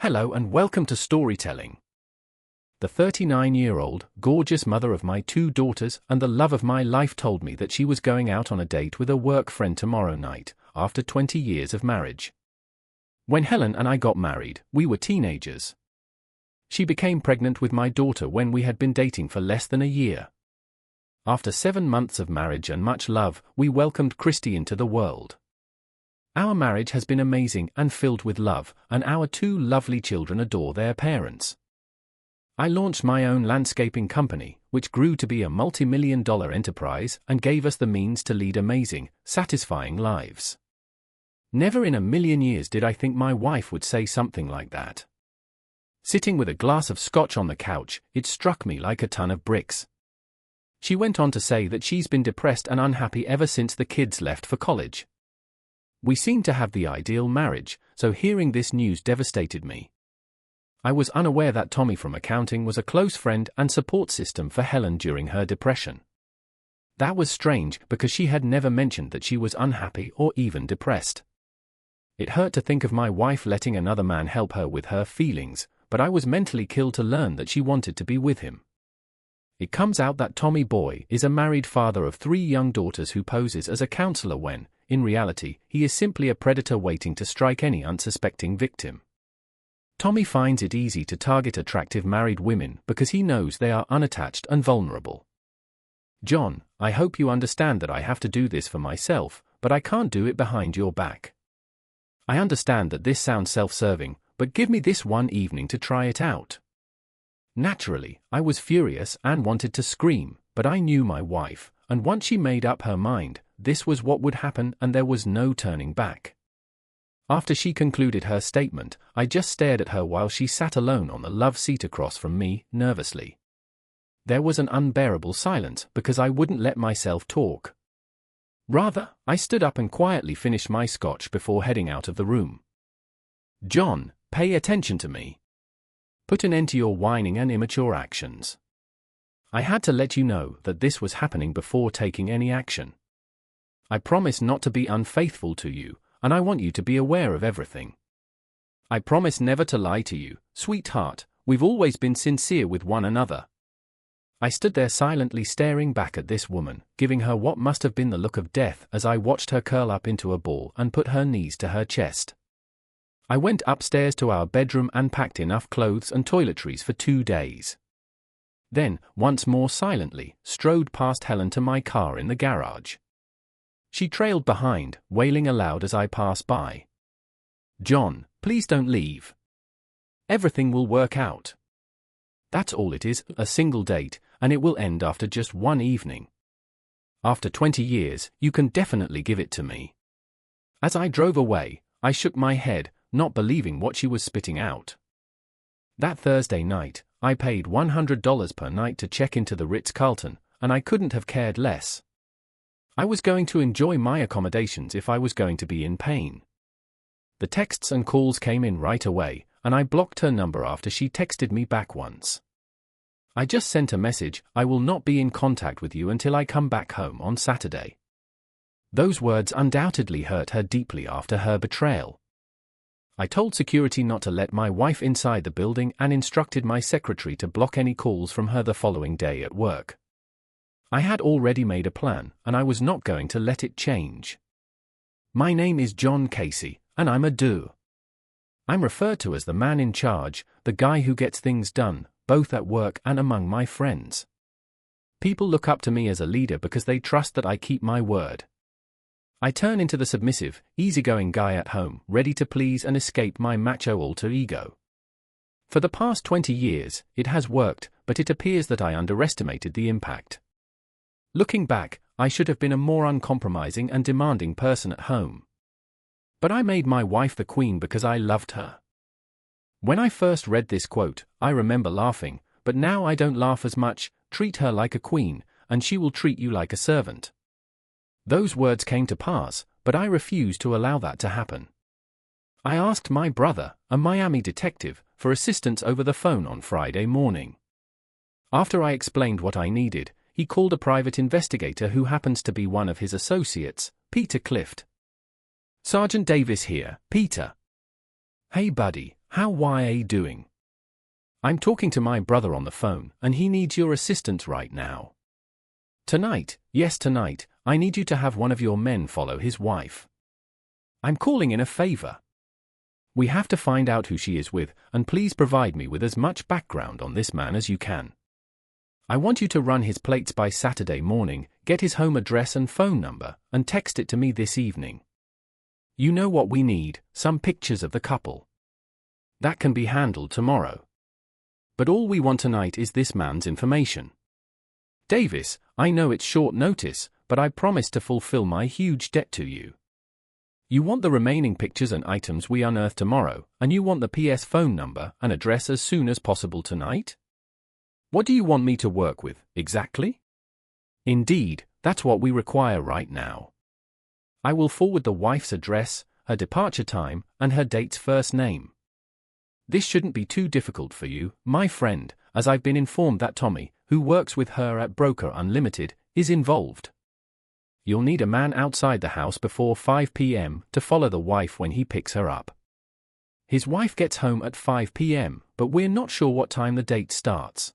Hello and welcome to Storytelling. The 39-year-old, gorgeous mother of my 2 daughters and the love of my life told me that she was going out on a date with a work friend tomorrow night, after 20 years of marriage. When Helen and I got married, we were teenagers. She became pregnant with my daughter when we had been dating for less than a year. After 7 months of marriage and much love, we welcomed Christy into the world. Our marriage has been amazing and filled with love, and our 2 lovely children adore their parents. I launched my own landscaping company, which grew to be a multi-million-dollar enterprise and gave us the means to lead amazing, satisfying lives. Never in a million years did I think my wife would say something like that. Sitting with a glass of scotch on the couch, it struck me like a ton of bricks. She went on to say that she's been depressed and unhappy ever since the kids left for college. We seemed to have the ideal marriage, so hearing this news devastated me. I was unaware that Tommy from accounting was a close friend and support system for Helen during her depression. That was strange because she had never mentioned that she was unhappy or even depressed. It hurt to think of my wife letting another man help her with her feelings, but I was mentally killed to learn that she wanted to be with him. It comes out that Tommy Boy is a married father of 3 young daughters who poses as a counselor when, in reality, he is simply a predator waiting to strike any unsuspecting victim. Tommy finds it easy to target attractive married women because he knows they are unattached and vulnerable. John, I hope you understand that I have to do this for myself, but I can't do it behind your back. I understand that this sounds self-serving, but give me this one evening to try it out. Naturally, I was furious and wanted to scream, but I knew my wife, and once she made up her mind, this was what would happen and there was no turning back. After she concluded her statement, I just stared at her while she sat alone on the love seat across from me, nervously. There was an unbearable silence because I wouldn't let myself talk. Rather, I stood up and quietly finished my scotch before heading out of the room. John, pay attention to me. Put an end to your whining and immature actions. I had to let you know that this was happening before taking any action. I promise not to be unfaithful to you, and I want you to be aware of everything. I promise never to lie to you, sweetheart, we've always been sincere with one another. I stood there silently staring back at this woman, giving her what must have been the look of death as I watched her curl up into a ball and put her knees to her chest. I went upstairs to our bedroom and packed enough clothes and toiletries for 2 days. Then, once more silently, strode past Helen to my car in the garage. She trailed behind, wailing aloud as I passed by. John, please don't leave. Everything will work out. That's all it is, a single date, and it will end after just one evening. After 20 years, you can definitely give it to me. As I drove away, I shook my head, not believing what she was spitting out. That Thursday night, I paid $100 per night to check into the Ritz-Carlton, and I couldn't have cared less. I was going to enjoy my accommodations if I was going to be in pain. The texts and calls came in right away, and I blocked her number after she texted me back once. I just sent a message, I will not be in contact with you until I come back home on Saturday. Those words undoubtedly hurt her deeply after her betrayal. I told security not to let my wife inside the building and instructed my secretary to block any calls from her the following day at work. I had already made a plan, and I was not going to let it change. My name is John Casey, and I'm a do. I'm referred to as the man in charge, the guy who gets things done, both at work and among my friends. People look up to me as a leader because they trust that I keep my word. I turn into the submissive, easygoing guy at home, ready to please and escape my macho alter ego. For the past 20 years, it has worked, but it appears that I underestimated the impact. Looking back, I should have been a more uncompromising and demanding person at home. But I made my wife the queen because I loved her. When I first read this quote, I remember laughing, but now I don't laugh as much. Treat her like a queen, and she will treat you like a servant. Those words came to pass, but I refused to allow that to happen. I asked my brother, a Miami detective, for assistance over the phone on Friday morning. After I explained what I needed, he called a private investigator who happens to be one of his associates, Peter Clift. Sergeant Davis here, Peter. Hey buddy, Why are you doing? I'm talking to my brother on the phone, and he needs your assistance right now. Tonight, yes tonight, I need you to have one of your men follow his wife. I'm calling in a favor. We have to find out who she is with, and please provide me with as much background on this man as you can. I want you to run his plates by Saturday morning, get his home address and phone number, and text it to me this evening. You know what we need, some pictures of the couple. That can be handled tomorrow. But all we want tonight is this man's information. Davis, I know it's short notice, but I promise to fulfill my huge debt to you. You want the remaining pictures and items we unearth tomorrow, and you want the PS phone number and address as soon as possible tonight? What do you want me to work with, exactly? Indeed, that's what we require right now. I will forward the wife's address, her departure time, and her date's first name. This shouldn't be too difficult for you, my friend, as I've been informed that Tommy, who works with her at Broker Unlimited, is involved. You'll need a man outside the house before 5 p.m. to follow the wife when he picks her up. His wife gets home at 5 p.m., but we're not sure what time the date starts.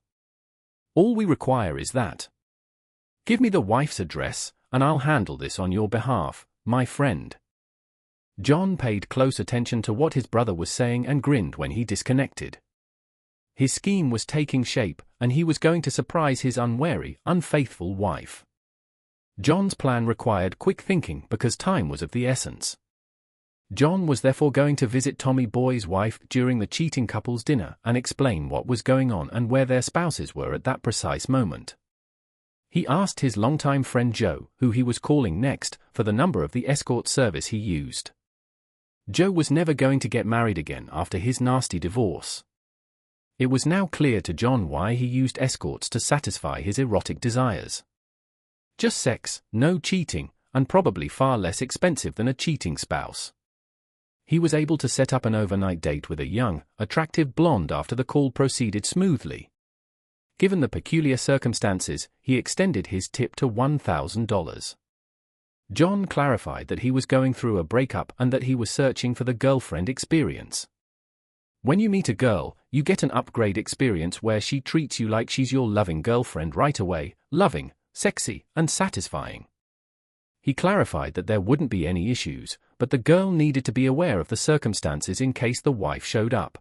All we require is that. Give me the wife's address, and I'll handle this on your behalf, my friend. John paid close attention to what his brother was saying and grinned when he disconnected. His scheme was taking shape, and he was going to surprise his unwary, unfaithful wife. John's plan required quick thinking because time was of the essence. John was therefore going to visit Tommy Boy's wife during the cheating couple's dinner and explain what was going on and where their spouses were at that precise moment. He asked his longtime friend Joe, who he was calling next, for the number of the escort service he used. Joe was never going to get married again after his nasty divorce. It was now clear to John why he used escorts to satisfy his erotic desires. Just sex, no cheating, and probably far less expensive than a cheating spouse. He was able to set up an overnight date with a young, attractive blonde after the call proceeded smoothly. Given the peculiar circumstances, he extended his tip to $1,000. John clarified that he was going through a breakup and that he was searching for the girlfriend experience. When you meet a girl, you get an upgrade experience where she treats you like she's your loving girlfriend right away, loving, sexy, and satisfying. He clarified that there wouldn't be any issues, but the girl needed to be aware of the circumstances in case the wife showed up.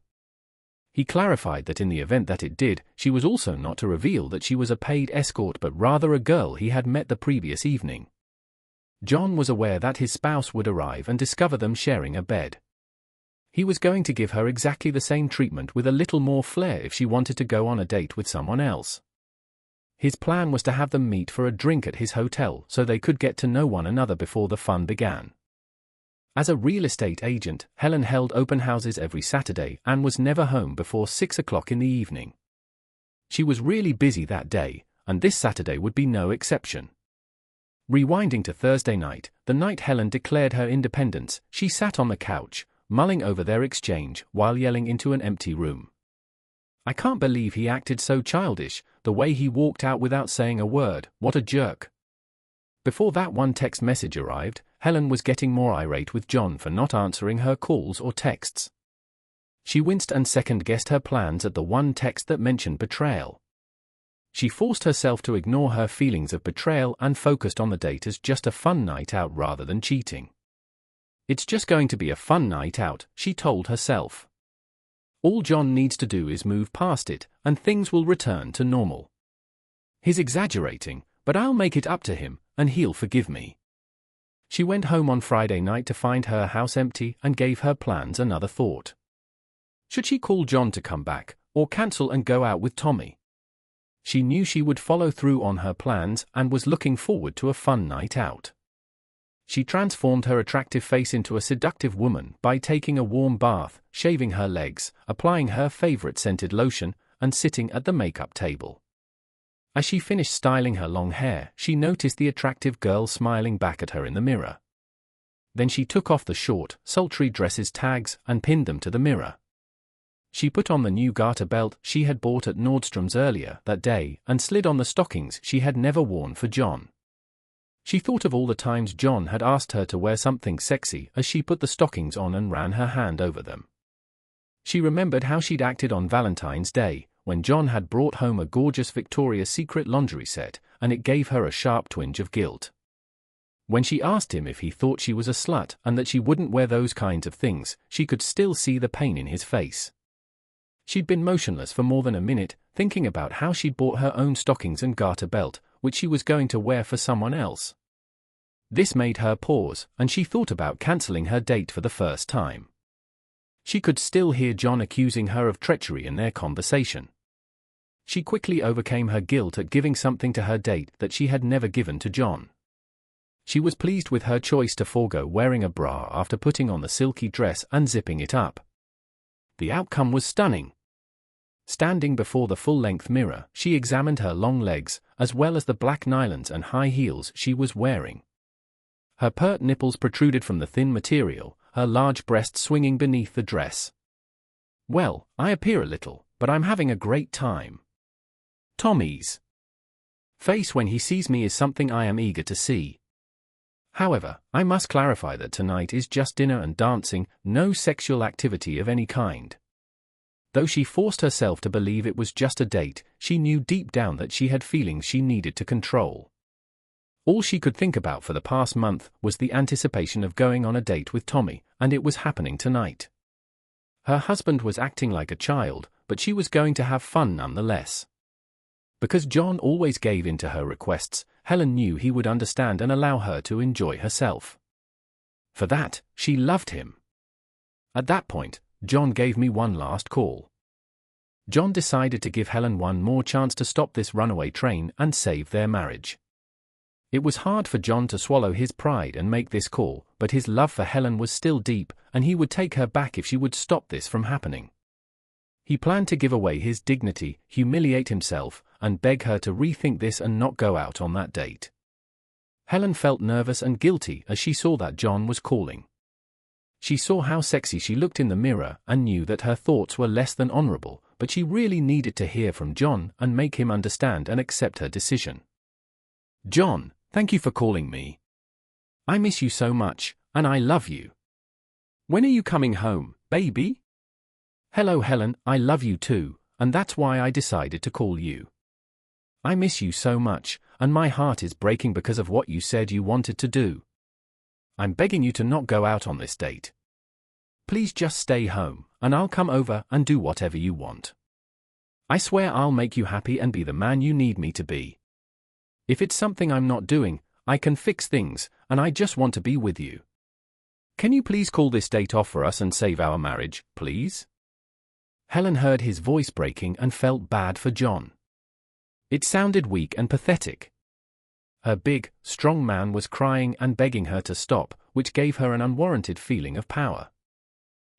He clarified that in the event that it did, she was also not to reveal that she was a paid escort but rather a girl he had met the previous evening. John was aware that his spouse would arrive and discover them sharing a bed. He was going to give her exactly the same treatment with a little more flair if she wanted to go on a date with someone else. His plan was to have them meet for a drink at his hotel so they could get to know one another before the fun began. As a real estate agent, Helen held open houses every Saturday and was never home before 6 o'clock in the evening. She was really busy that day, and this Saturday would be no exception. Rewinding to Thursday night, the night Helen declared her independence, she sat on the couch, mulling over their exchange while yelling into an empty room. I can't believe he acted so childish, the way he walked out without saying a word, what a jerk. Before that one text message arrived, Helen was getting more irate with John for not answering her calls or texts. She winced and second-guessed her plans at the one text that mentioned betrayal. She forced herself to ignore her feelings of betrayal and focused on the date as just a fun night out rather than cheating. It's just going to be a fun night out, she told herself. All John needs to do is move past it, and things will return to normal. He's exaggerating, but I'll make it up to him, and he'll forgive me. She went home on Friday night to find her house empty and gave her plans another thought. Should she call John to come back, or cancel and go out with Tommy? She knew she would follow through on her plans and was looking forward to a fun night out. She transformed her attractive face into a seductive woman by taking a warm bath, shaving her legs, applying her favorite scented lotion, and sitting at the makeup table. As she finished styling her long hair, she noticed the attractive girl smiling back at her in the mirror. Then she took off the short, sultry dress's tags and pinned them to the mirror. She put on the new garter belt she had bought at Nordstrom's earlier that day and slid on the stockings she had never worn for John. She thought of all the times John had asked her to wear something sexy as she put the stockings on and ran her hand over them. She remembered how she'd acted on Valentine's Day, when John had brought home a gorgeous Victoria's Secret lingerie set, and it gave her a sharp twinge of guilt. When she asked him if he thought she was a slut and that she wouldn't wear those kinds of things, she could still see the pain in his face. She'd been motionless for more than a minute, thinking about how she'd bought her own stockings and garter belt, which she was going to wear for someone else. This made her pause, and she thought about cancelling her date for the first time. She could still hear John accusing her of treachery in their conversation. She quickly overcame her guilt at giving something to her date that she had never given to John. She was pleased with her choice to forego wearing a bra after putting on the silky dress and zipping it up. The outcome was stunning. Standing before the full-length mirror, she examined her long legs, as well as the black nylons and high heels she was wearing. Her pert nipples protruded from the thin material, her large breasts swinging beneath the dress. "Well, I appear a little, but I'm having a great time. Tommy's face when he sees me is something I am eager to see. However, I must clarify that tonight is just dinner and dancing, no sexual activity of any kind." Though she forced herself to believe it was just a date, she knew deep down that she had feelings she needed to control. All she could think about for the past month was the anticipation of going on a date with Tommy, and it was happening tonight. Her husband was acting like a child, but she was going to have fun nonetheless. Because John always gave in to her requests, Helen knew he would understand and allow her to enjoy herself. For that, she loved him. At that point, John gave me one last call. John decided to give Helen one more chance to stop this runaway train and save their marriage. It was hard for John to swallow his pride and make this call, but his love for Helen was still deep, and he would take her back if she would stop this from happening. He planned to give away his dignity, humiliate himself, and beg her to rethink this and not go out on that date. Helen felt nervous and guilty as she saw that John was calling. She saw how sexy she looked in the mirror and knew that her thoughts were less than honorable, but she really needed to hear from John and make him understand and accept her decision. "John, thank you for calling me. I miss you so much, and I love you. When are you coming home, baby?" "Hello, Helen, I love you too, and that's why I decided to call you. I miss you so much, and my heart is breaking because of what you said you wanted to do. I'm begging you to not go out on this date. Please just stay home, and I'll come over and do whatever you want. I swear I'll make you happy and be the man you need me to be. If it's something I'm not doing, I can fix things, and I just want to be with you. Can you please call this date off for us and save our marriage, please?" Helen heard his voice breaking and felt bad for John. It sounded weak and pathetic. Her big, strong man was crying and begging her to stop, which gave her an unwarranted feeling of power.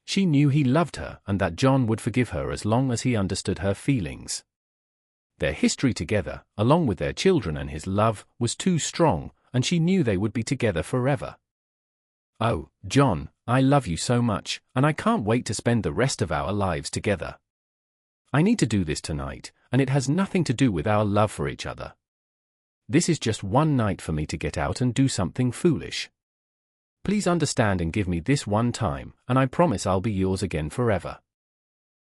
She knew he loved her and that John would forgive her as long as he understood her feelings. Their history together, along with their children and his love, was too strong, and she knew they would be together forever. "Oh, John, I love you so much, and I can't wait to spend the rest of our lives together. I need to do this tonight, and it has nothing to do with our love for each other. This is just one night for me to get out and do something foolish. Please understand and give me this one time, and I promise I'll be yours again forever.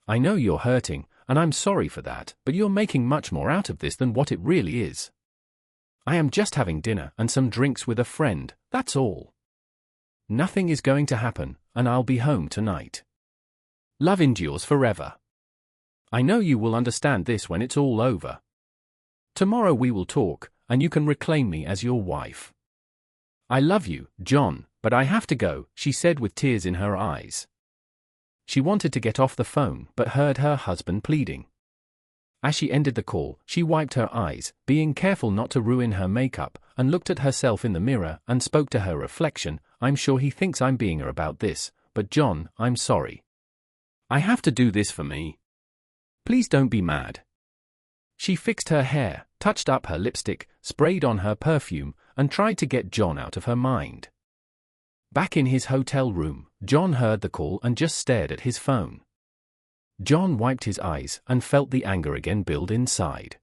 I know you're hurting, and I'm sorry for that, but you're making much more out of this than what it really is. I am just having dinner and some drinks with a friend, that's all. Nothing is going to happen, and I'll be home tonight. Love endures forever. I know you will understand this when it's all over. Tomorrow we will talk, and you can reclaim me as your wife. I love you, John, but I have to go," she said with tears in her eyes. She wanted to get off the phone but heard her husband pleading. As she ended the call, she wiped her eyes, being careful not to ruin her makeup, and looked at herself in the mirror and spoke to her reflection. "I'm sure he thinks I'm being her about this, but John, I'm sorry. I have to do this for me. Please don't be mad." She fixed her hair, touched up her lipstick, sprayed on her perfume, and tried to get John out of her mind. Back in his hotel room, John heard the call and just stared at his phone. John wiped his eyes and felt the anger again build inside.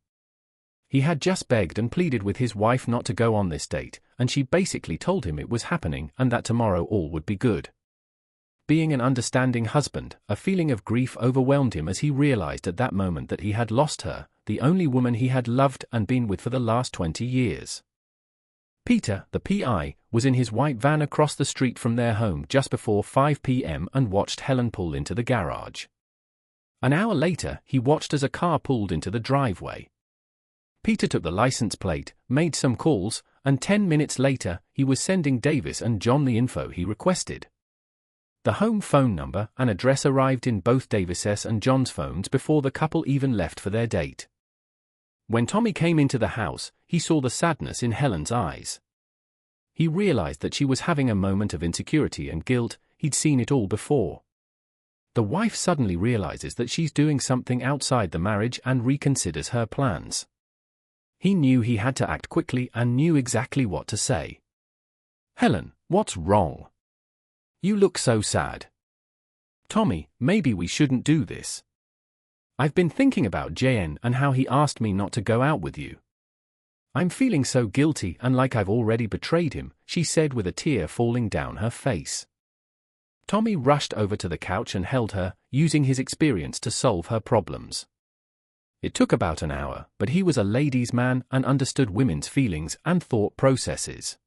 He had just begged and pleaded with his wife not to go on this date, and she basically told him it was happening and that tomorrow all would be good. being an understanding husband, a feeling of grief overwhelmed him as he realized at that moment that he had lost her, the only woman he had loved and been with for the last 20 years. Peter, the PI, was in his white van across the street from their home just before 5 p.m. and watched Helen pull into the garage. An hour later, he watched as a car pulled into the driveway. Peter took the license plate, made some calls, and 10 minutes later, he was sending Davis and John the info he requested. The home phone number and address arrived in both Davis's and John's phones before the couple even left for their date. When Tommy came into the house, he saw the sadness in Helen's eyes. He realized that she was having a moment of insecurity and guilt. He'd seen it all before. The wife suddenly realizes that she's doing something outside the marriage and reconsiders her plans. He knew he had to act quickly and knew exactly what to say. "Helen, what's wrong? You look so sad." "Tommy, maybe we shouldn't do this. I've been thinking about JN and how he asked me not to go out with you. I'm feeling so guilty and like I've already betrayed him," she said with a tear falling down her face. Tommy rushed over to the couch and held her, using his experience to solve her problems. It took about an hour, but he was a ladies' man and understood women's feelings and thought processes.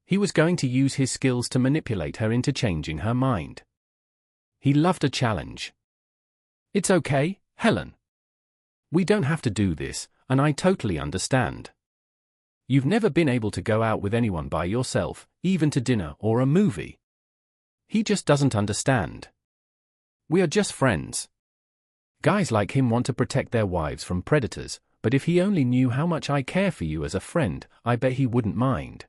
He was going to use his skills to manipulate her into changing her mind. He loved a challenge. "It's okay, Helen. We don't have to do this, and I totally understand. You've never been able to go out with anyone by yourself, even to dinner or a movie. He just doesn't understand. We are just friends. Guys like him want to protect their wives from predators, but if he only knew how much I care for you as a friend, I bet he wouldn't mind.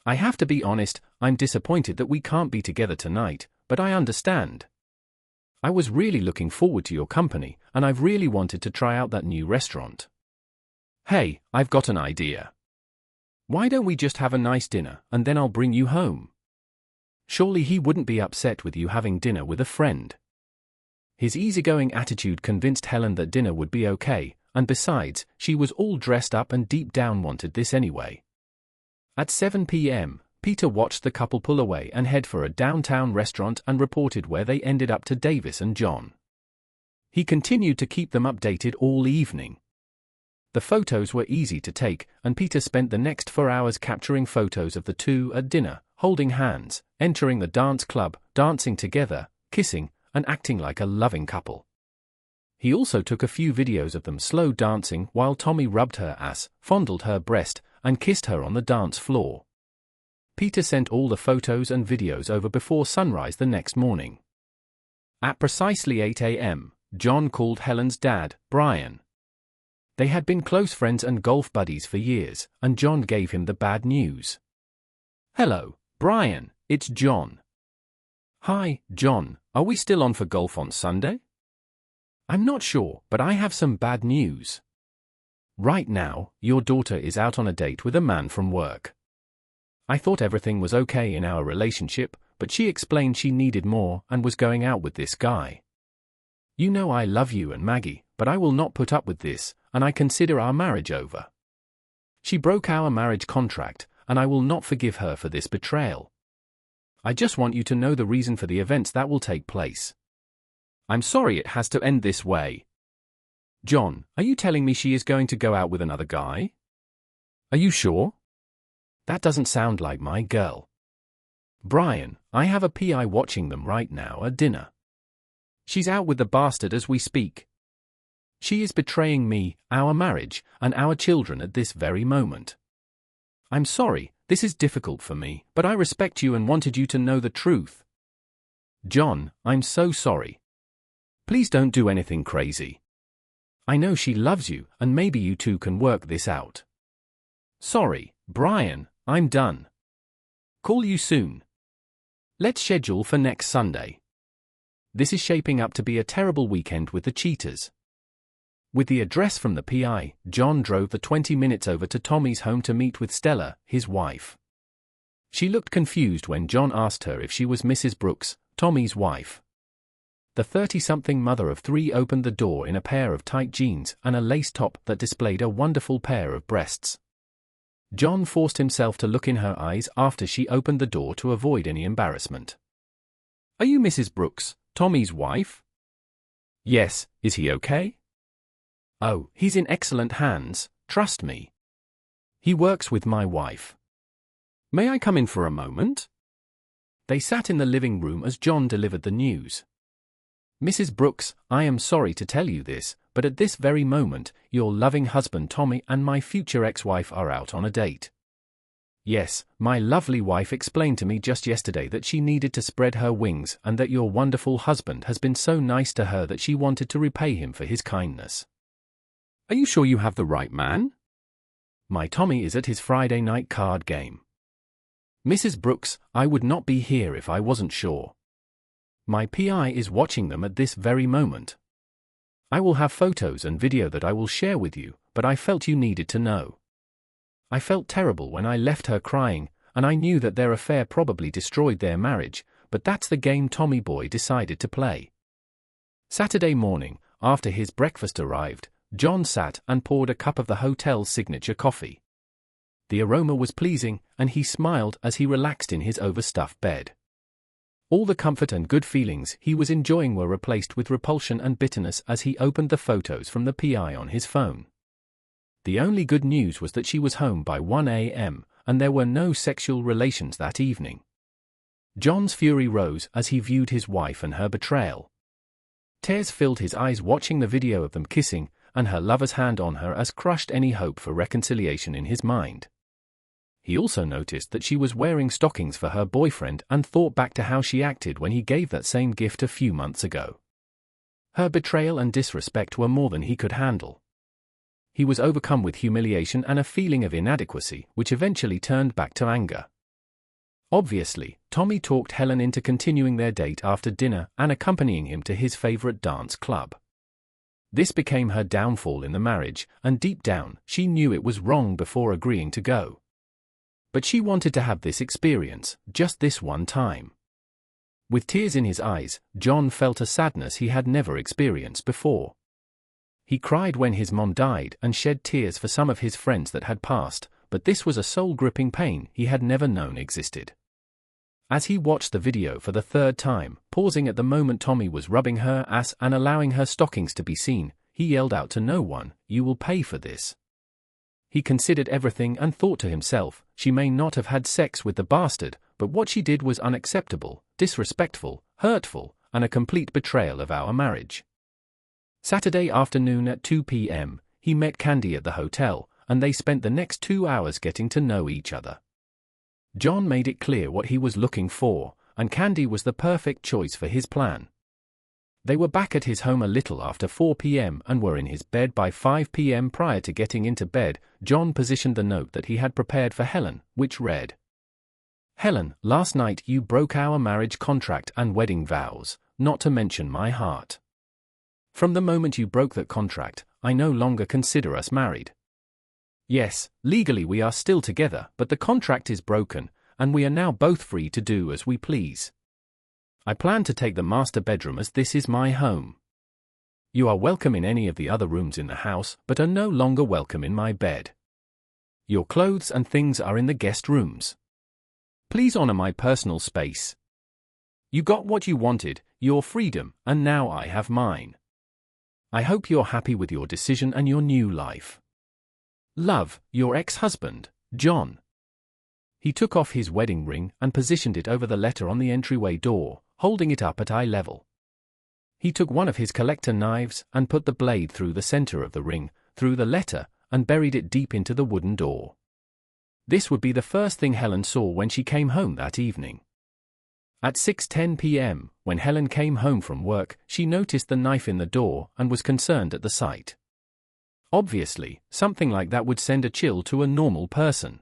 I have to be honest, I'm disappointed that we can't be together tonight, but I understand. I was really looking forward to your company, and I've really wanted to try out that new restaurant. Hey, I've got an idea. Why don't we just have a nice dinner, and then I'll bring you home? Surely he wouldn't be upset with you having dinner with a friend." His easygoing attitude convinced Helen that dinner would be okay, and besides, she was all dressed up and deep down wanted this anyway. At 7 p.m., Peter watched the couple pull away and head for a downtown restaurant and reported where they ended up to Davis and John. He continued to keep them updated all evening. The photos were easy to take, and Peter spent the next 4 hours capturing photos of the two at dinner, holding hands, entering the dance club, dancing together, kissing, and acting like a loving couple. He also took a few videos of them slow dancing while Tommy rubbed her ass, fondled her breast, and kissed her on the dance floor. Peter sent all the photos and videos over before sunrise the next morning. At precisely 8 a.m., John called Helen's dad, Brian. They had been close friends and golf buddies for years, and John gave him the bad news. "Hello, Brian, it's John." "Hi, John, are we still on for golf on Sunday?" "I'm not sure, but I have some bad news. Right now, your daughter is out on a date with a man from work. I thought everything was okay in our relationship, but she explained she needed more and was going out with this guy. You know I love you and Maggie, but I will not put up with this, and I consider our marriage over. She broke our marriage contract, and I will not forgive her for this betrayal. I just want you to know the reason for the events that will take place. I'm sorry it has to end this way." "John, are you telling me she is going to go out with another guy? Are you sure? That doesn't sound like my girl." "Brian, I have a PI watching them right now at dinner. She's out with the bastard as we speak. She is betraying me, our marriage, and our children at this very moment. I'm sorry, this is difficult for me, but I respect you and wanted you to know the truth. John, I'm so sorry. Please don't do anything crazy. I know she loves you, and maybe you two can work this out. Sorry, Brian, I'm done. Call you soon. Let's schedule for next Sunday. This is shaping up to be a terrible weekend with the cheaters." With the address from the PI, John drove the 20 minutes over to Tommy's home to meet with Stella, his wife. She looked confused when John asked her if she was Mrs. Brooks, Tommy's wife. The 30-something mother of three opened the door in a pair of tight jeans and a lace top that displayed a wonderful pair of breasts. John forced himself to look in her eyes after she opened the door to avoid any embarrassment. Are you Mrs. Brooks, Tommy's wife? Yes, is he okay? Oh, he's in excellent hands, trust me. He works with my wife. May I come in for a moment? They sat in the living room as John delivered the news. Mrs. Brooks, I am sorry to tell you this, but at this very moment, your loving husband Tommy and my future ex-wife are out on a date. Yes, my lovely wife explained to me just yesterday that she needed to spread her wings and that your wonderful husband has been so nice to her that she wanted to repay him for his kindness. Are you sure you have the right man? My Tommy is at his Friday night card game. Mrs. Brooks, I would not be here if I wasn't sure. My PI is watching them at this very moment. I will have photos and video that I will share with you, but I felt you needed to know. I felt terrible when I left her crying, and I knew that their affair probably destroyed their marriage, but that's the game Tommy boy decided to play. Saturday morning, after his breakfast arrived, John sat and poured a cup of the hotel's signature coffee. The aroma was pleasing, and he smiled as he relaxed in his overstuffed bed. All the comfort and good feelings he was enjoying were replaced with repulsion and bitterness as he opened the photos from the PI on his phone. The only good news was that she was home by 1 a.m., and there were no sexual relations that evening. John's fury rose as he viewed his wife and her betrayal. Tears filled his eyes watching the video of them kissing, and her lover's hand on her as crushed any hope for reconciliation in his mind. He also noticed that she was wearing stockings for her boyfriend and thought back to how she acted when he gave that same gift a few months ago. Her betrayal and disrespect were more than he could handle. He was overcome with humiliation and a feeling of inadequacy, which eventually turned back to anger. Obviously, Tommy talked Helen into continuing their date after dinner and accompanying him to his favorite dance club. This became her downfall in the marriage, and deep down, she knew it was wrong before agreeing to go. But she wanted to have this experience, just this one time. With tears in his eyes, John felt a sadness he had never experienced before. He cried when his mom died and shed tears for some of his friends that had passed, but this was a soul-gripping pain he had never known existed. As he watched the video for the third time, pausing at the moment Tommy was rubbing her ass and allowing her stockings to be seen, he yelled out to no one, "You will pay for this." He considered everything and thought to himself, she may not have had sex with the bastard, but what she did was unacceptable, disrespectful, hurtful, and a complete betrayal of our marriage. Saturday afternoon at 2 p.m., he met Candy at the hotel, and they spent the next 2 hours getting to know each other. John made it clear what he was looking for, and Candy was the perfect choice for his plan. They were back at his home a little after 4 p.m. and were in his bed by 5 p.m. Prior to getting into bed, John positioned the note that he had prepared for Helen, which read, "Helen, last night you broke our marriage contract and wedding vows, not to mention my heart. From the moment you broke that contract, I no longer consider us married. Yes, legally we are still together, but the contract is broken, and we are now both free to do as we please. I plan to take the master bedroom as this is my home. You are welcome in any of the other rooms in the house, but are no longer welcome in my bed. Your clothes and things are in the guest rooms. Please honor my personal space. You got what you wanted, your freedom, and now I have mine. I hope you're happy with your decision and your new life. Love, your ex-husband, John." He took off his wedding ring and positioned it over the letter on the entryway door, holding it up at eye level. He took one of his collector knives and put the blade through the center of the ring, through the letter, and buried it deep into the wooden door. This would be the first thing Helen saw when she came home that evening. At 6:10 p.m., when Helen came home from work, she noticed the knife in the door and was concerned at the sight. Obviously, something like that would send a chill to a normal person.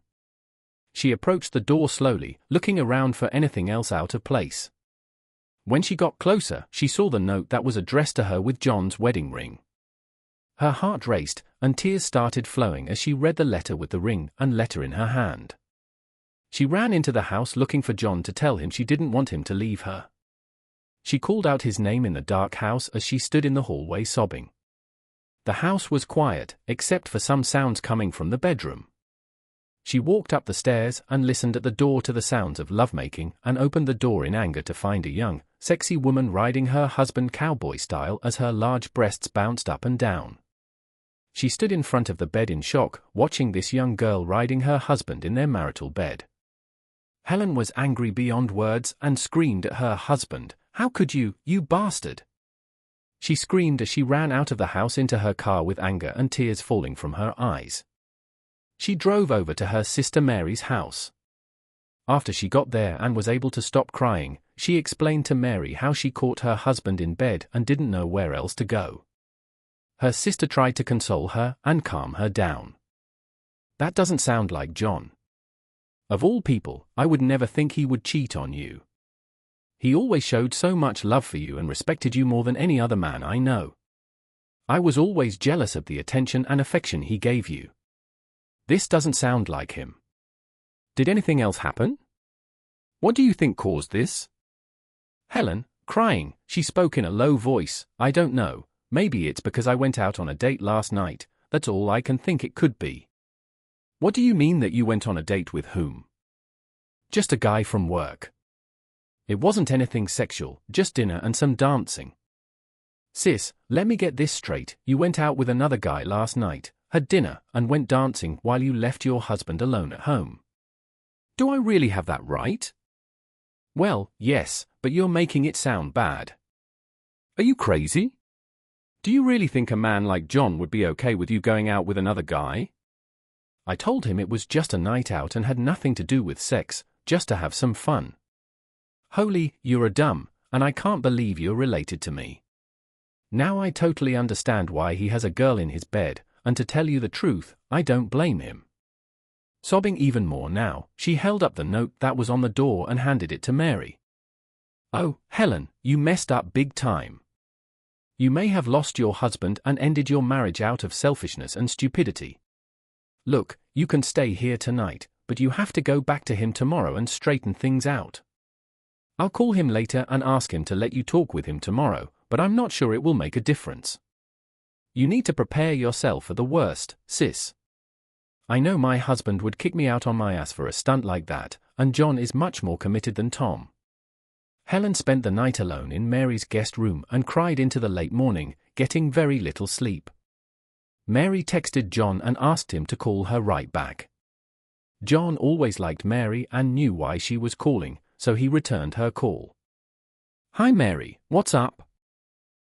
She approached the door slowly, looking around for anything else out of place. When she got closer, she saw the note that was addressed to her with John's wedding ring. Her heart raced, and tears started flowing as she read the letter with the ring and letter in her hand. She ran into the house looking for John to tell him she didn't want him to leave her. She called out his name in the dark house as she stood in the hallway sobbing. The house was quiet, except for some sounds coming from the bedroom. She walked up the stairs and listened at the door to the sounds of lovemaking and opened the door in anger to find a young, sexy woman riding her husband cowboy style as her large breasts bounced up and down. She stood in front of the bed in shock, watching this young girl riding her husband in their marital bed. Helen was angry beyond words and screamed at her husband, "How could you, you bastard!" She screamed as she ran out of the house into her car with anger and tears falling from her eyes. She drove over to her sister Mary's house. After she got there and was able to stop crying, she explained to Mary how she caught her husband in bed and didn't know where else to go. Her sister tried to console her and calm her down. "That doesn't sound like John. Of all people, I would never think he would cheat on you. He always showed so much love for you and respected you more than any other man I know. I was always jealous of the attention and affection he gave you. This doesn't sound like him. Did anything else happen? What do you think caused this?" Helen, crying, she spoke in a low voice, "I don't know, maybe it's because I went out on a date last night, that's all I can think it could be." "What do you mean that you went on a date with whom?" "Just a guy from work. It wasn't anything sexual, just dinner and some dancing." "Sis, let me get this straight, you went out with another guy last night, had dinner, and went dancing while you left your husband alone at home. Do I really have that right?" "Well, yes, but you're making it sound bad. Are you crazy? Do you really think a man like John would be okay with you going out with another guy?" I told him it was just a night out and had nothing to do with sex, just to have some fun. "Holy, you're a dumb, and I can't believe you're related to me. Now I totally understand why he has a girl in his bed, and to tell you the truth, I don't blame him." Sobbing even more now, she held up the note that was on the door and handed it to Mary. "Oh, Helen, you messed up big time. You may have lost your husband and ended your marriage out of selfishness and stupidity. Look, you can stay here tonight, but you have to go back to him tomorrow and straighten things out. I'll call him later and ask him to let you talk with him tomorrow, but I'm not sure it will make a difference. You need to prepare yourself for the worst, sis. I know my husband would kick me out on my ass for a stunt like that, and John is much more committed than Tom." Helen spent the night alone in Mary's guest room and cried into the late morning, getting very little sleep. Mary texted John and asked him to call her right back. John always liked Mary and knew why she was calling, so he returned her call. "Hi Mary, what's up?"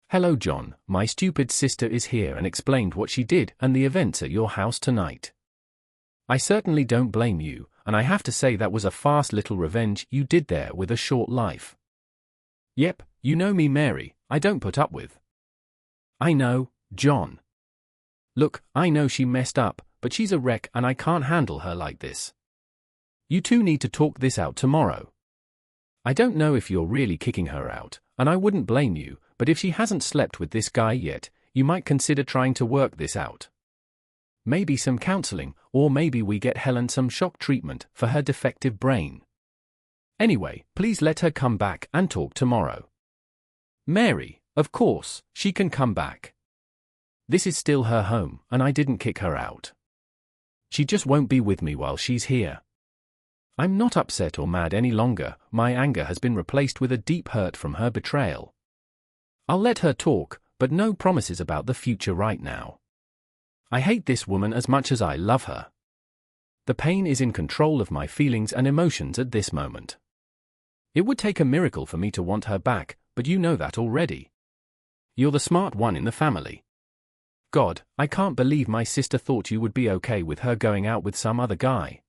"Hello John, my stupid sister is here and explained what she did and the events at your house tonight. I certainly don't blame you, and I have to say that was a fast little revenge you did there with a short life. Yep, you know me Mary, I don't put up with." "I know, John. Look, I know she messed up, but she's a wreck and I can't handle her like this. You two need to talk this out tomorrow. I don't know if you're really kicking her out, and I wouldn't blame you, but if she hasn't slept with this guy yet, you might consider trying to work this out. Maybe some counseling, or maybe we get Helen some shock treatment for her defective brain. Anyway, please let her come back and talk tomorrow." "Mary, of course, she can come back. This is still her home, and I didn't kick her out. She just won't be with me while she's here. I'm not upset or mad any longer, my anger has been replaced with a deep hurt from her betrayal. I'll let her talk, but no promises about the future right now. I hate this woman as much as I love her. The pain is in control of my feelings and emotions at this moment. It would take a miracle for me to want her back, but you know that already. You're the smart one in the family. God, I can't believe my sister thought you would be okay with her going out with some other guy.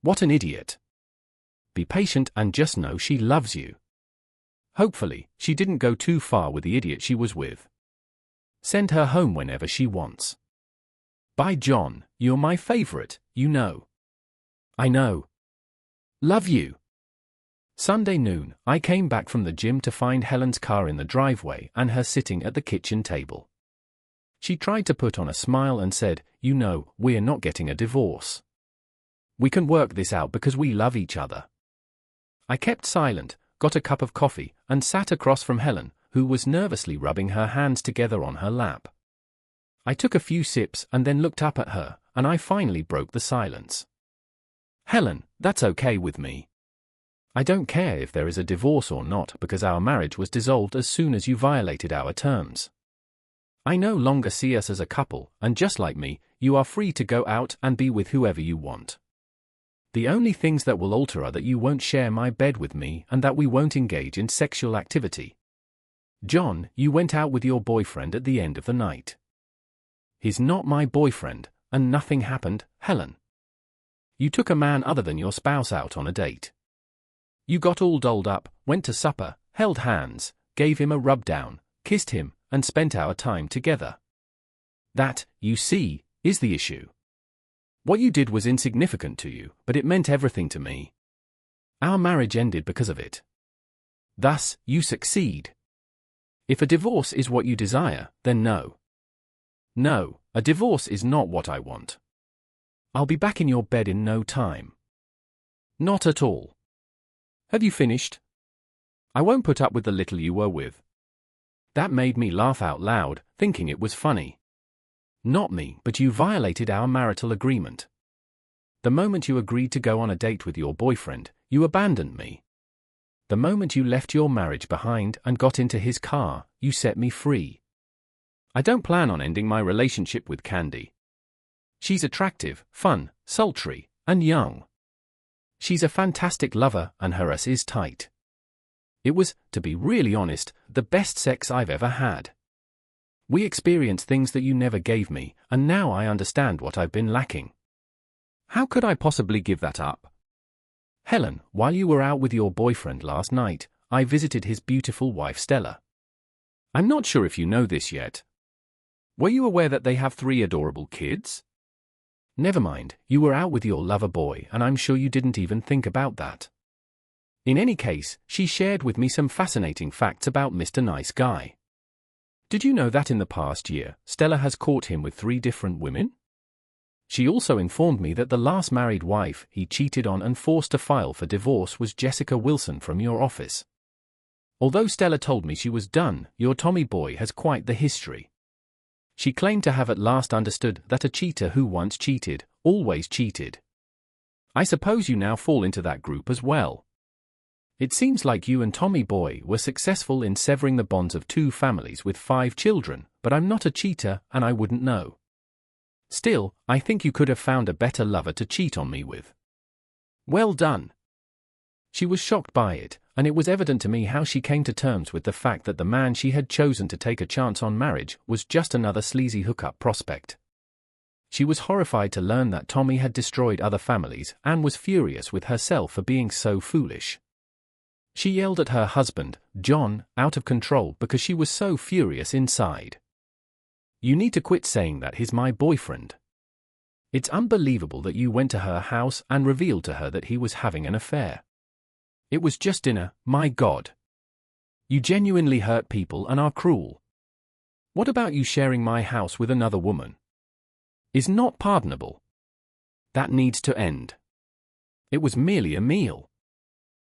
What an idiot. Be patient and just know she loves you. Hopefully, she didn't go too far with the idiot she was with. Send her home whenever she wants. Bye John, you're my favorite, you know. I know. Love you." Sunday noon, I came back from the gym to find Helen's car in the driveway and her sitting at the kitchen table. She tried to put on a smile and said, "You know, we're not getting a divorce. We can work this out because we love each other." I kept silent, got a cup of coffee, and sat across from Helen, who was nervously rubbing her hands together on her lap. I took a few sips and then looked up at her, and I finally broke the silence. "Helen, that's okay with me. I don't care if there is a divorce or not because our marriage was dissolved as soon as you violated our terms. I no longer see us as a couple, and just like me, you are free to go out and be with whoever you want. The only things that will alter are that you won't share my bed with me and that we won't engage in sexual activity. John, you went out with your boyfriend at the end of the night. He's not my boyfriend, and nothing happened, Helen. You took a man other than your spouse out on a date. You got all dolled up, went to supper, held hands, gave him a rub down, kissed him, and spent our time together. That, you see, is the issue. What you did was insignificant to you, but it meant everything to me. Our marriage ended because of it. Thus, you succeed. If a divorce is what you desire, then no. No, a divorce is not what I want. I'll be back in your bed in no time. Not at all. Have you finished? I won't put up with the little you were with. That made me laugh out loud, thinking it was funny. Not me, but you violated our marital agreement. The moment you agreed to go on a date with your boyfriend, you abandoned me. The moment you left your marriage behind and got into his car, you set me free. I don't plan on ending my relationship with Candy. She's attractive, fun, sultry, and young. She's a fantastic lover and her ass is tight. It was, to be really honest, the best sex I've ever had. We experienced things that you never gave me, and now I understand what I've been lacking. How could I possibly give that up? Helen, while you were out with your boyfriend last night, I visited his beautiful wife Stella. I'm not sure if you know this yet. Were you aware that they have 3 adorable kids? Never mind, you were out with your lover boy and I'm sure you didn't even think about that. In any case, she shared with me some fascinating facts about Mr. Nice Guy. Did you know that in the past year, Stella has caught him with 3 different women? She also informed me that the last married wife he cheated on and forced to file for divorce was Jessica Wilson from your office. Although Stella told me she was done, your Tommy boy has quite the history. She claimed to have at last understood that a cheater who once cheated, always cheated. I suppose you now fall into that group as well. It seems like you and Tommy boy were successful in severing the bonds of 2 families with 5 children, but I'm not a cheater and I wouldn't know. Still, I think you could have found a better lover to cheat on me with. Well done. She was shocked by it, and it was evident to me how she came to terms with the fact that the man she had chosen to take a chance on marriage was just another sleazy hookup prospect. She was horrified to learn that Tommy had destroyed other families and was furious with herself for being so foolish. She yelled at her husband, John, out of control because she was so furious inside. You need to quit saying that he's my boyfriend. It's unbelievable that you went to her house and revealed to her that he was having an affair. It was just dinner, my God. You genuinely hurt people and are cruel. What about you sharing my house with another woman? Is not pardonable. That needs to end. It was merely a meal.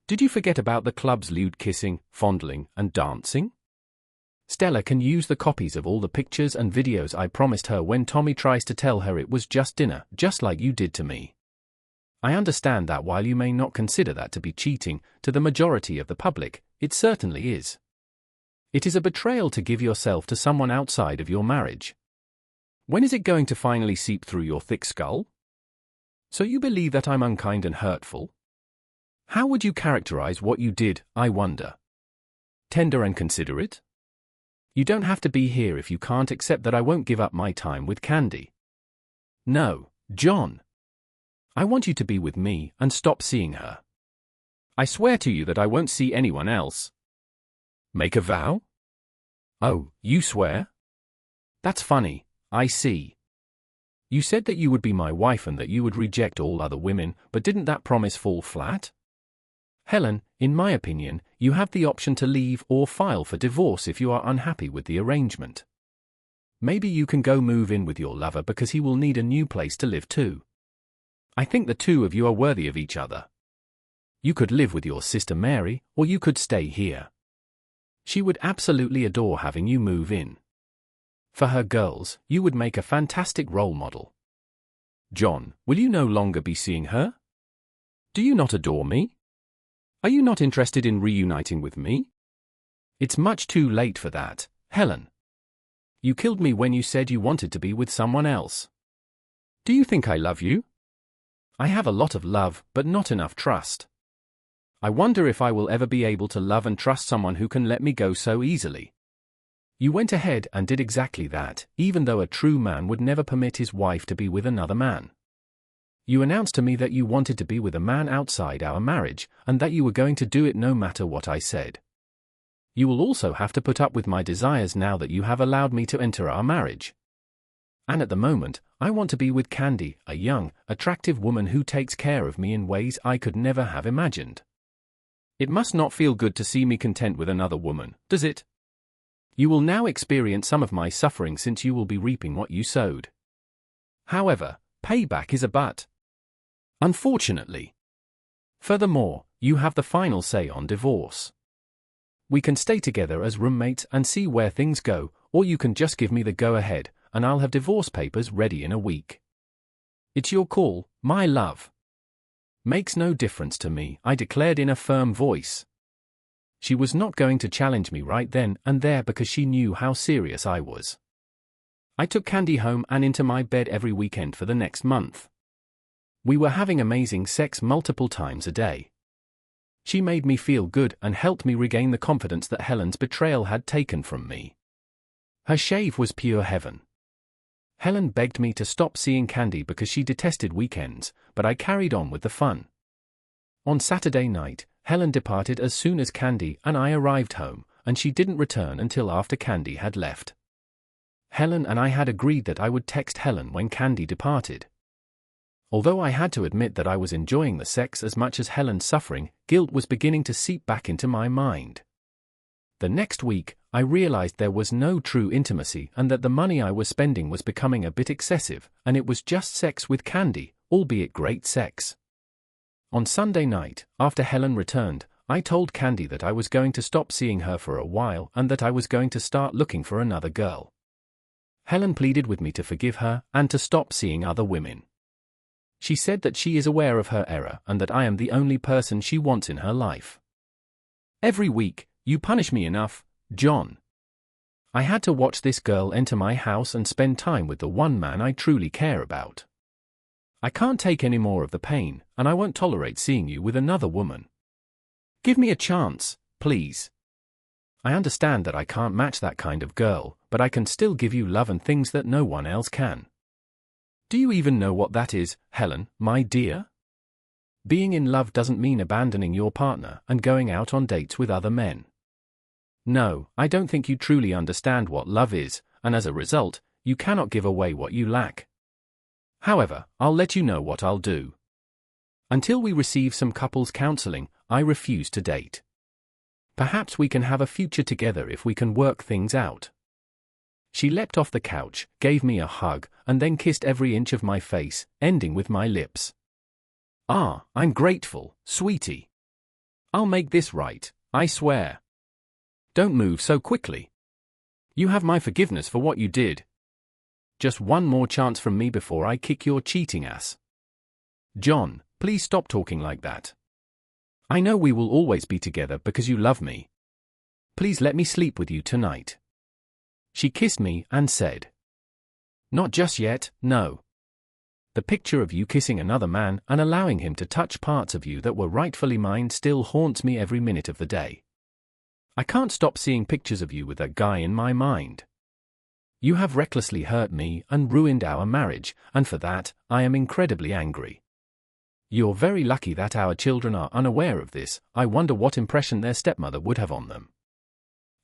Did you forget about the club's lewd kissing, fondling, and dancing? Stella can use the copies of all the pictures and videos I promised her when Tommy tries to tell her it was just dinner, just like you did to me. I understand that while you may not consider that to be cheating, to the majority of the public, it certainly is. It is a betrayal to give yourself to someone outside of your marriage. When is it going to finally seep through your thick skull? So you believe that I'm unkind and hurtful? How would you characterize what you did, I wonder? Tender and considerate? You don't have to be here if you can't accept that I won't give up my time with Candy. No, John. I want you to be with me and stop seeing her. I swear to you that I won't see anyone else. Make a vow? Oh, you swear? That's funny, I see. You said that you would be my wife and that you would reject all other women, but didn't that promise fall flat? Helen, in my opinion, you have the option to leave or file for divorce if you are unhappy with the arrangement. Maybe you can go move in with your lover because he will need a new place to live too. I think the 2 of you are worthy of each other. You could live with your sister Mary, or you could stay here. She would absolutely adore having you move in. For her girls, you would make a fantastic role model. John, will you no longer be seeing her? Do you not adore me? Are you not interested in reuniting with me? It's much too late for that, Helen. You killed me when you said you wanted to be with someone else. Do you think I love you? I have a lot of love, but not enough trust. I wonder if I will ever be able to love and trust someone who can let me go so easily. You went ahead and did exactly that, even though a true man would never permit his wife to be with another man. You announced to me that you wanted to be with a man outside our marriage, and that you were going to do it no matter what I said. You will also have to put up with my desires now that you have allowed me to enter our marriage. And at the moment, I want to be with Candy, a young, attractive woman who takes care of me in ways I could never have imagined. It must not feel good to see me content with another woman, does it? You will now experience some of my suffering since you will be reaping what you sowed. However, payback is a but. Unfortunately. Furthermore, you have the final say on divorce. We can stay together as roommates and see where things go, or you can just give me the go-ahead, and I'll have divorce papers ready in a week. It's your call, my love. Makes no difference to me, I declared in a firm voice. She was not going to challenge me right then and there because she knew how serious I was. I took Candy home and into my bed every weekend for the next month. We were having amazing sex multiple times a day. She made me feel good and helped me regain the confidence that Helen's betrayal had taken from me. Her shave was pure heaven. Helen begged me to stop seeing Candy because she detested weekends, but I carried on with the fun. On Saturday night, Helen departed as soon as Candy and I arrived home, and she didn't return until after Candy had left. Helen and I had agreed that I would text Helen when Candy departed. Although I had to admit that I was enjoying the sex as much as Helen's suffering, guilt was beginning to seep back into my mind. The next week, I realized there was no true intimacy and that the money I was spending was becoming a bit excessive, and it was just sex with Candy, albeit great sex. On Sunday night, after Helen returned, I told Candy that I was going to stop seeing her for a while and that I was going to start looking for another girl. Helen pleaded with me to forgive her and to stop seeing other women. She said that she is aware of her error and that I am the only person she wants in her life. Every week, you punish me enough, John. I had to watch this girl enter my house and spend time with the one man I truly care about. I can't take any more of the pain, and I won't tolerate seeing you with another woman. Give me a chance, please. I understand that I can't match that kind of girl, but I can still give you love and things that no one else can. Do you even know what that is, Helen, my dear? Being in love doesn't mean abandoning your partner and going out on dates with other men. No, I don't think you truly understand what love is, and as a result, you cannot give away what you lack. However, I'll let you know what I'll do. Until we receive some couples counseling, I refuse to date. Perhaps we can have a future together if we can work things out. She leapt off the couch, gave me a hug, and then kissed every inch of my face, ending with my lips. Ah, I'm grateful, sweetie. I'll make this right, I swear. Don't move so quickly. You have my forgiveness for what you did. Just one more chance from me before I kick your cheating ass. John, please stop talking like that. I know we will always be together because you love me. Please let me sleep with you tonight. She kissed me and said, "Not just yet, no. The picture of you kissing another man and allowing him to touch parts of you that were rightfully mine still haunts me every minute of the day. I can't stop seeing pictures of you with that guy in my mind. You have recklessly hurt me and ruined our marriage, and for that, I am incredibly angry. You're very lucky that our children are unaware of this. I wonder what impression their stepmother would have on them.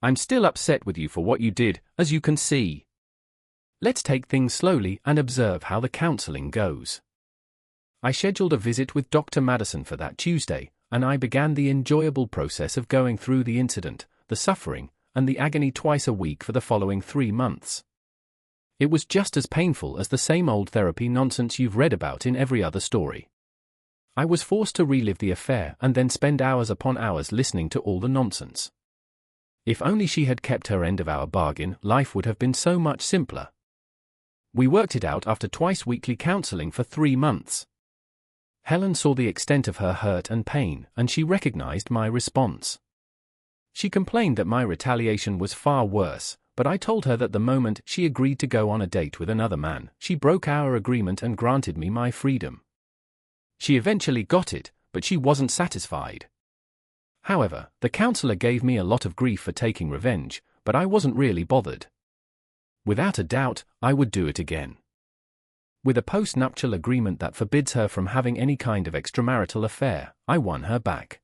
I'm still upset with you for what you did, as you can see. Let's take things slowly and observe how the counseling goes." I scheduled a visit with Dr. Madison for that Tuesday, and I began the enjoyable process of going through the incident, the suffering, and the agony twice a week for the following 3 months. It was just as painful as the same old therapy nonsense you've read about in every other story. I was forced to relive the affair and then spend hours upon hours listening to all the nonsense. If only she had kept her end of our bargain, life would have been so much simpler. We worked it out after twice weekly counseling for 3 months. Helen saw the extent of her hurt and pain, and she recognized my response. She complained that my retaliation was far worse, but I told her that the moment she agreed to go on a date with another man, she broke our agreement and granted me my freedom. She eventually got it, but she wasn't satisfied. However, the counselor gave me a lot of grief for taking revenge, but I wasn't really bothered. Without a doubt, I would do it again. With a post-nuptial agreement that forbids her from having any kind of extramarital affair, I won her back.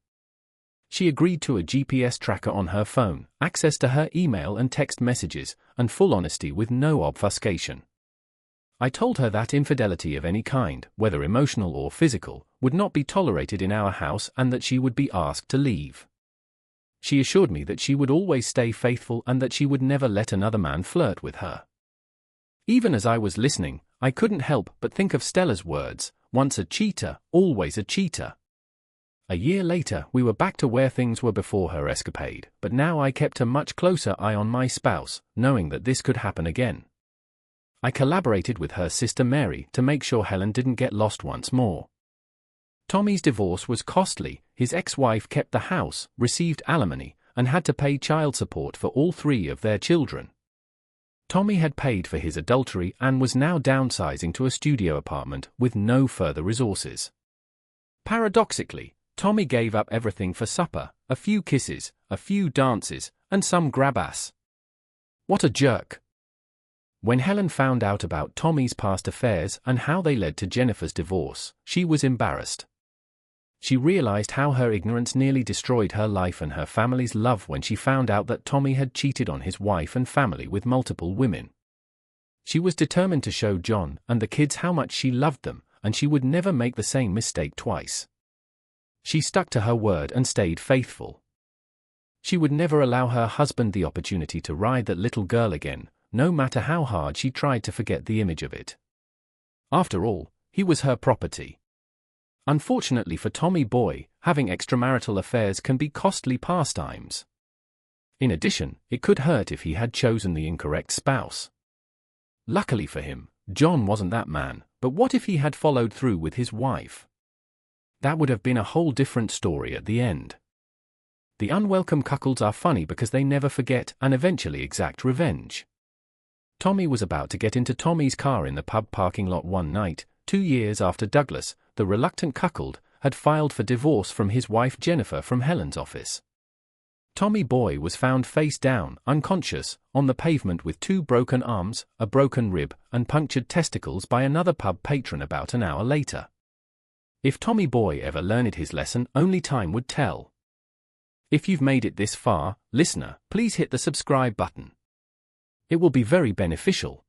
She agreed to a GPS tracker on her phone, access to her email and text messages, and full honesty with no obfuscation. I told her that infidelity of any kind, whether emotional or physical, would not be tolerated in our house and that she would be asked to leave. She assured me that she would always stay faithful and that she would never let another man flirt with her. Even as I was listening, I couldn't help but think of Stella's words, once a cheater, always a cheater. A year later, we were back to where things were before her escapade, but now I kept a much closer eye on my spouse, knowing that this could happen again. I collaborated with her sister Mary to make sure Helen didn't get lost once more. Tommy's divorce was costly. His ex-wife kept the house, received alimony, and had to pay child support for all 3 of their children. Tommy had paid for his adultery and was now downsizing to a studio apartment with no further resources. Paradoxically, Tommy gave up everything for supper, a few kisses, a few dances, and some grab-ass. What a jerk. When Helen found out about Tommy's past affairs and how they led to Jennifer's divorce, she was embarrassed. She realized how her ignorance nearly destroyed her life and her family's love when she found out that Tommy had cheated on his wife and family with multiple women. She was determined to show John and the kids how much she loved them, and she would never make the same mistake twice. She stuck to her word and stayed faithful. She would never allow her husband the opportunity to ride that little girl again, no matter how hard she tried to forget the image of it. After all, he was her property. Unfortunately for Tommy Boy, having extramarital affairs can be costly pastimes. In addition, it could hurt if he had chosen the incorrect spouse. Luckily for him, John wasn't that man, but what if he had followed through with his wife? That would have been a whole different story at the end. The unwelcome cuckolds are funny because they never forget and eventually exact revenge. Tommy was about to get into Tommy's car in the pub parking lot one night, 2 years after Douglas, the reluctant cuckold, had filed for divorce from his wife Jennifer from Helen's office. Tommy Boy was found face down, unconscious, on the pavement with 2 broken arms, a broken rib, and punctured testicles by another pub patron about an hour later. If Tommy Boy ever learned his lesson, only time would tell. If you've made it this far, listener, please hit the subscribe button. It will be very beneficial.